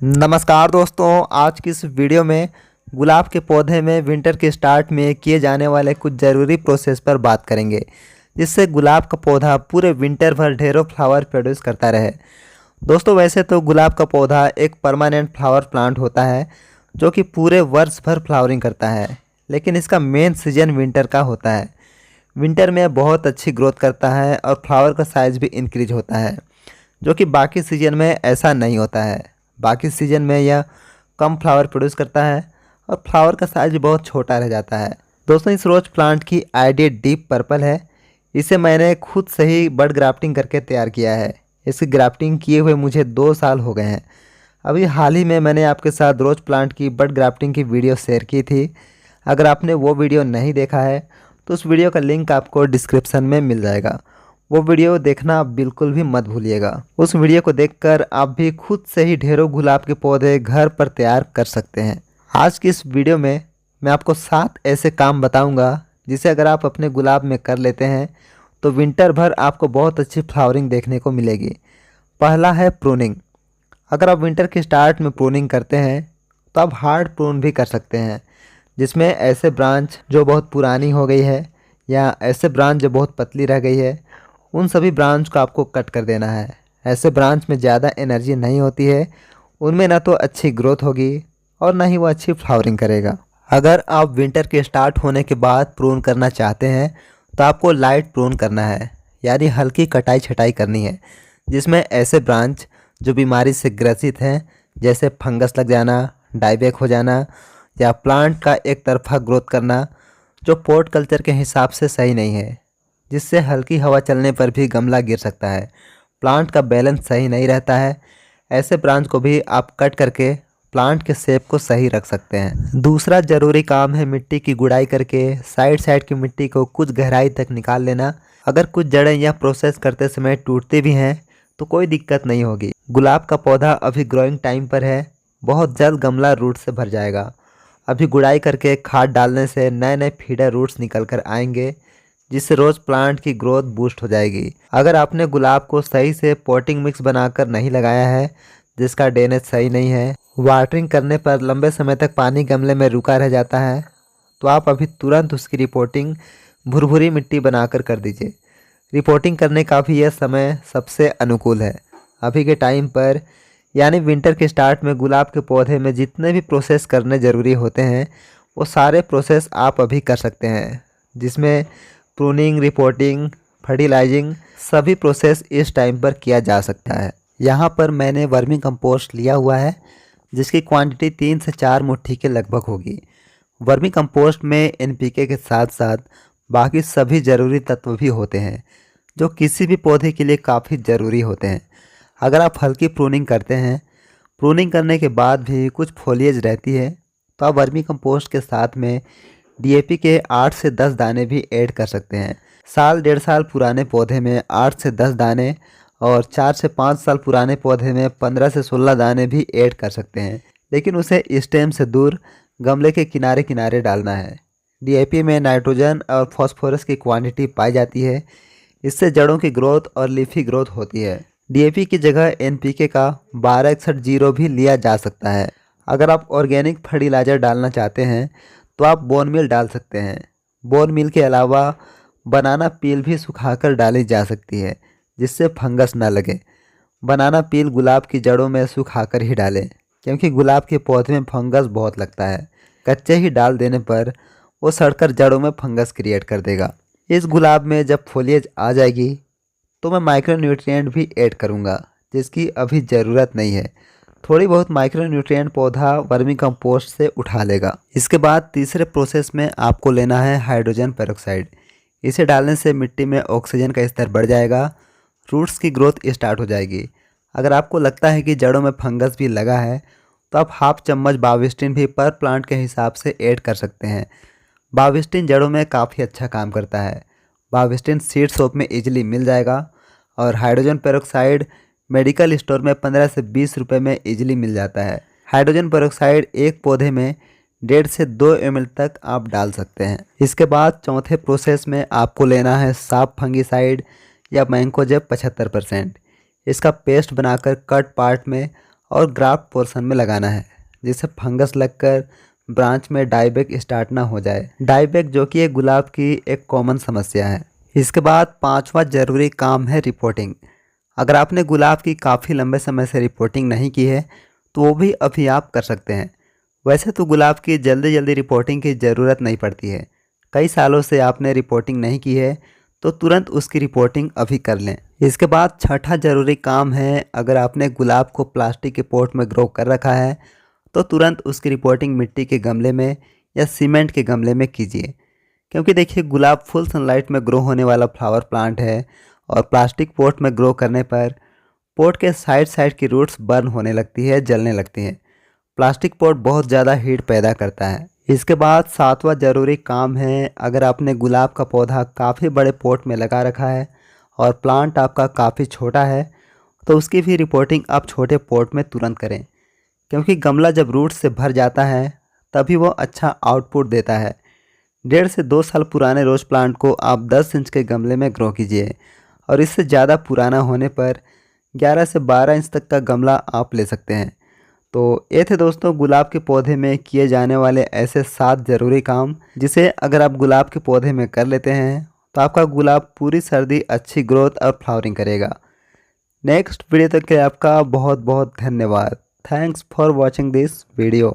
नमस्कार दोस्तों, आज की इस वीडियो में गुलाब के पौधे में विंटर के स्टार्ट में किए जाने वाले कुछ ज़रूरी प्रोसेस पर बात करेंगे, जिससे गुलाब का पौधा पूरे विंटर भर ढेरों फ्लावर प्रोड्यूस करता रहे। दोस्तों, वैसे तो गुलाब का पौधा एक परमानेंट फ्लावर प्लांट होता है जो कि पूरे वर्ष भर फ्लावरिंग करता है, लेकिन इसका मेन सीजन विंटर का होता है। विंटर में बहुत अच्छी ग्रोथ करता है और फ्लावर का साइज़ भी इंक्रीज होता है, जो कि बाकी सीजन में ऐसा नहीं होता है। बाकी सीजन में यह कम फ्लावर प्रोड्यूस करता है और फ्लावर का साइज बहुत छोटा रह जाता है। दोस्तों, इस रोज प्लांट की आईडी डीप पर्पल है। इसे मैंने खुद से ही बड ग्राफ्टिंग करके तैयार किया है। इसकी ग्राफ्टिंग किए हुए मुझे 2 साल हो गए हैं। अभी हाल ही में मैंने आपके साथ रोज प्लांट की बड ग्राफ्टिंग की वीडियो शेयर की थी। अगर आपने वो वीडियो नहीं देखा है तो उस वीडियो का लिंक आपको डिस्क्रिप्शन में मिल जाएगा। वो वीडियो देखना आप बिल्कुल भी मत भूलिएगा। उस वीडियो को देखकर आप भी खुद से ही ढेरों गुलाब के पौधे घर पर तैयार कर सकते हैं। आज की इस वीडियो में मैं आपको 7 ऐसे काम बताऊंगा जिसे अगर आप अपने गुलाब में कर लेते हैं तो विंटर भर आपको बहुत अच्छी फ्लावरिंग देखने को मिलेगी। पहला है प्रूनिंग। अगर आप विंटर के स्टार्ट में प्रूनिंग करते हैं तो आप हार्ड प्रून भी कर सकते हैं, जिसमें ऐसे ब्रांच जो बहुत पुरानी हो गई है या ऐसे ब्रांच जो बहुत पतली रह गई है, उन सभी ब्रांच को आपको कट कर देना है। ऐसे ब्रांच में ज़्यादा एनर्जी नहीं होती है, उनमें ना तो अच्छी ग्रोथ होगी और ना ही वो अच्छी फ्लावरिंग करेगा। अगर आप विंटर के स्टार्ट होने के बाद प्रून करना चाहते हैं तो आपको लाइट प्रून करना है, यानी हल्की कटाई छटाई करनी है, जिसमें ऐसे ब्रांच जो बीमारी से ग्रसित हैं, जैसे फंगस लग जाना, डाईबैक हो जाना या प्लांट का एक तरफा ग्रोथ करना, जो पॉट कल्चर के हिसाब से सही नहीं है, जिससे हल्की हवा चलने पर भी गमला गिर सकता है, प्लांट का बैलेंस सही नहीं रहता है। ऐसे ब्रांच को भी आप कट करके प्लांट के शेप को सही रख सकते हैं। दूसरा ज़रूरी काम है मिट्टी की गुड़ाई करके साइड साइड की मिट्टी को कुछ गहराई तक निकाल लेना। अगर कुछ जड़ें यह प्रोसेस करते समय टूटती भी हैं तो कोई दिक्कत नहीं होगी। गुलाब का पौधा अभी ग्रोइंग टाइम पर है, बहुत जल्द गमला रूट से भर जाएगा। अभी गुड़ाई करके खाद डालने से नए नए फीडर रूट्स निकल कर आएंगे, जिससे रोज़ प्लांट की ग्रोथ बूस्ट हो जाएगी। अगर आपने गुलाब को सही से पॉटिंग मिक्स बनाकर नहीं लगाया है, जिसका ड्रेनेज सही नहीं है, वाटरिंग करने पर लंबे समय तक पानी गमले में रुका रह जाता है, तो आप अभी तुरंत उसकी रिपोर्टिंग भुरभुरी मिट्टी बनाकर कर दीजिए। रिपोर्टिंग करने का भी यह समय सबसे अनुकूल है। अभी के टाइम पर यानी विंटर के स्टार्ट में गुलाब के पौधे में जितने भी प्रोसेस करने ज़रूरी होते हैं वो सारे प्रोसेस आप अभी कर सकते हैं, जिसमें प्रूनिंग, रिपोर्टिंग, फर्टिलाइजिंग सभी प्रोसेस इस टाइम पर किया जा सकता है। यहाँ पर मैंने वर्मी कंपोस्ट लिया हुआ है, जिसकी क्वांटिटी 3 से 4 मुट्ठी के लगभग होगी। वर्मी कंपोस्ट में एनपीके के साथ साथ बाकी सभी ज़रूरी तत्व भी होते हैं, जो किसी भी पौधे के लिए काफ़ी ज़रूरी होते हैं। अगर आप हल्की प्रूनिंग करते हैं, प्रूनिंग करने के बाद भी कुछ फोलिएज रहती है, तो आप वर्मी कंपोस्ट के साथ में डीएपी के 8 से 10 दाने भी ऐड कर सकते हैं। साल 1.5 साल पुराने पौधे में 8 से 10 दाने और 4 से 5 साल पुराने पौधे में 15 से 16 दाने भी ऐड कर सकते हैं, लेकिन उसे स्टेम से दूर गमले के किनारे किनारे डालना है। डीएपी में नाइट्रोजन और फॉस्फोरस की क्वांटिटी पाई जाती है, इससे जड़ों की ग्रोथ और लीफी ग्रोथ होती है। डीएपी की जगह एनपीके का 1261 भी लिया जा सकता है। अगर आप ऑर्गेनिक फर्टिलाइज़र डालना चाहते हैं तो आप बोन मील डाल सकते हैं। बोन मील के अलावा बनाना पील भी सुखाकर डाली जा सकती है, जिससे फंगस ना लगे। बनाना पील गुलाब की जड़ों में सुखाकर ही डालें, क्योंकि गुलाब के पौधे में फंगस बहुत लगता है। कच्चे ही डाल देने पर वो सड़कर जड़ों में फंगस क्रिएट कर देगा। इस गुलाब में जब फोलिएज आ जाएगी तो मैं माइक्रो न्यूट्रिएंट भी ऐड करूँगा, जिसकी अभी ज़रूरत नहीं है। थोड़ी बहुत माइक्रो न्यूट्रिएंट पौधा वर्मी कंपोस्ट से उठा लेगा। इसके बाद तीसरे प्रोसेस में आपको लेना है हाइड्रोजन पेरोक्साइड। इसे डालने से मिट्टी में ऑक्सीजन का स्तर बढ़ जाएगा, रूट्स की ग्रोथ स्टार्ट हो जाएगी। अगर आपको लगता है कि जड़ों में फंगस भी लगा है तो आप हाफ चम्मच बाविस्टिन भी पर प्लांट के हिसाब से ऐड कर सकते हैं। बाविस्टिन जड़ों में काफ़ी अच्छा काम करता है। बाविस्टिन सीड शॉप में इजीली मिल जाएगा और हाइड्रोजन पेरोक्साइड मेडिकल स्टोर में 15 से 20 रुपये में इजीली मिल जाता है। हाइड्रोजन पेरोक्साइड एक पौधे में 1.5 से 2 ml तक आप डाल सकते हैं। इसके बाद चौथे प्रोसेस में आपको लेना है साफ फंगिसाइड या मैंकोजेब 75%। इसका पेस्ट बनाकर कट पार्ट में और ग्राफ्ट पोर्शन में लगाना है, जिससे फंगस लगकर ब्रांच में डाईबैक स्टार्ट ना हो जाए। डाईबैक जो कि एक गुलाब की एक कॉमन समस्या है। इसके बाद पांचवा जरूरी काम है रिपोर्टिंग। अगर आपने गुलाब की काफ़ी लंबे समय से रिपोर्टिंग नहीं की है तो वो भी अभी आप कर सकते हैं। वैसे तो गुलाब की जल्दी जल्दी रिपोर्टिंग की ज़रूरत नहीं पड़ती है। कई सालों से आपने रिपोर्टिंग नहीं की है तो तुरंत उसकी रिपोर्टिंग अभी कर लें। इसके बाद छठा ज़रूरी काम है, अगर आपने गुलाब को प्लास्टिक के पॉट में ग्रो कर रखा है तो तुरंत उसकी रिपोर्टिंग मिट्टी के गमले में या सीमेंट के गमले में कीजिए। क्योंकि देखिए गुलाब फुल सनलाइट में ग्रो होने वाला फ्लावर प्लांट है और प्लास्टिक पॉट में ग्रो करने पर पॉट के साइड साइड की रूट्स बर्न होने लगती है, जलने लगती हैं। प्लास्टिक पॉट बहुत ज़्यादा हीट पैदा करता है। इसके बाद सातवां ज़रूरी काम है, अगर आपने गुलाब का पौधा काफ़ी बड़े पॉट में लगा रखा है और प्लांट आपका काफ़ी छोटा है तो उसकी भी रिपोर्टिंग आप छोटे पॉट में तुरंत करें। क्योंकि गमला जब रूट से भर जाता है तभी वो अच्छा आउटपुट देता है। 1.5 से 2 साल पुराने रोज़ प्लांट को आप 10 इंच के गमले में ग्रो कीजिए और इससे ज़्यादा पुराना होने पर 11 से 12 इंच तक का गमला आप ले सकते हैं। तो ये थे दोस्तों गुलाब के पौधे में किए जाने वाले ऐसे 7 ज़रूरी काम, जिसे अगर आप गुलाब के पौधे में कर लेते हैं तो आपका गुलाब पूरी सर्दी अच्छी ग्रोथ और फ्लावरिंग करेगा। नेक्स्ट वीडियो तक के लिए आपका बहुत बहुत धन्यवाद। Thanks for watching this video.